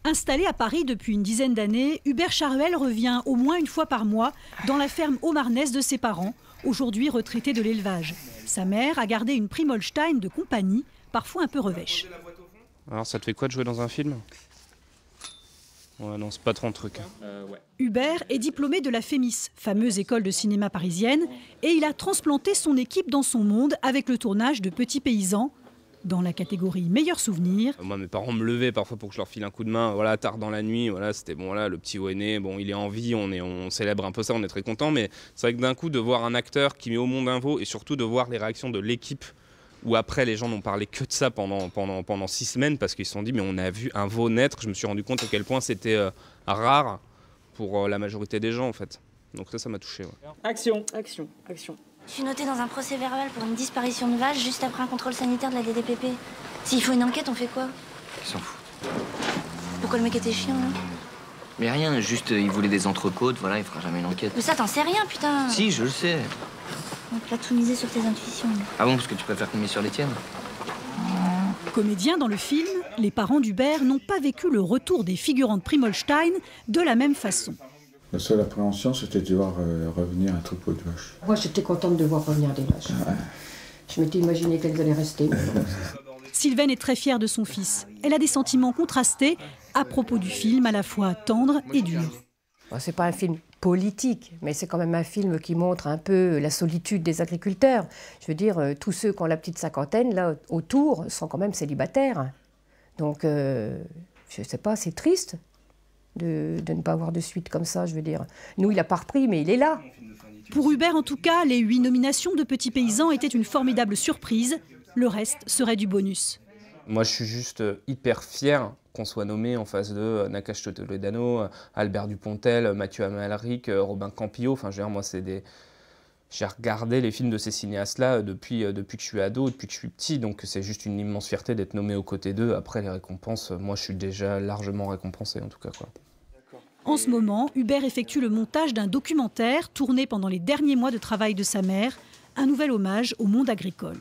Installé à Paris depuis une dizaine d'années, Hubert Charuel revient au moins une fois par mois dans la ferme haut-marnaise de ses parents, aujourd'hui retraités de l'élevage. Sa mère a gardé une Prime Holstein de compagnie, parfois un peu revêche. Alors ça te fait quoi de jouer dans un film ? Ouais, non, c'est pas trop un truc. Ouais. Hubert est diplômé de la FEMIS, fameuse école de cinéma parisienne, et il a transplanté son équipe dans son monde avec le tournage de Petits Paysans, dans la catégorie meilleurs souvenirs. Moi, mes parents me levaient parfois pour que je leur file un coup de main, voilà, tard dans la nuit, voilà, c'était bon, voilà, le petit Wayne, bon, il est en vie, on célèbre un peu ça, on est très content, mais c'est vrai que d'un coup, de voir un acteur qui met au monde un veau, et surtout de voir les réactions de l'équipe, où après les gens n'ont parlé que de ça pendant 6 semaines, parce qu'ils se sont dit, mais on a vu un veau naître, je me suis rendu compte à quel point c'était rare pour la majorité des gens, en fait. Donc ça m'a touché. Ouais. Action. Action, action. Je suis notée dans un procès verbal pour une disparition de vache juste après un contrôle sanitaire de la DDPP. S'il faut une enquête, on fait quoi? Ils s'en foutent. Pourquoi le mec était chiant, là? Mais rien, juste il voulait des entrecôtes, voilà, il fera jamais une enquête. Mais ça, t'en sais rien, putain. Si, je le sais. On peut pas tout miser sur tes intuitions. Ah bon, parce que tu préfères qu'on mise sur les tiennes? Comédiens dans le film, les parents d'Hubert n'ont pas vécu le retour des figurants de Prime Holstein de la même façon. La seule appréhension, c'était de voir revenir un troupeau de vaches. Moi, j'étais contente de voir revenir des vaches. Ouais. Je m'étais imaginé qu'elles allaient rester. Sylvaine est très fière de son fils. Elle a des sentiments contrastés à propos du film, à la fois tendre et dur. Bon, c'est pas un film politique, mais c'est quand même un film qui montre un peu la solitude des agriculteurs. Je veux dire, tous ceux qui ont la petite cinquantaine, là, autour, sont quand même célibataires. Donc, je sais pas, c'est triste de ne pas avoir de suite comme ça, je veux dire. Nous, il a pas repris, mais il est là. Pour Hubert, en tout cas, les 8 nominations de Petits Paysans étaient une formidable surprise. Le reste serait du bonus. Moi, je suis juste hyper fier qu'on soit nommé en face de Nakache Toledano, Albert Dupontel, Mathieu Amalric, Robin Campillo. Enfin, je veux dire, moi, j'ai regardé les films de ces cinéastes-là depuis que je suis ado, depuis que je suis petit. Donc, c'est juste une immense fierté d'être nommé aux côtés d'eux. Après, les récompenses, moi, je suis déjà largement récompensé, en tout cas, quoi. En ce moment, Hubert effectue le montage d'un documentaire tourné pendant les derniers mois de travail de sa mère, un nouvel hommage au monde agricole.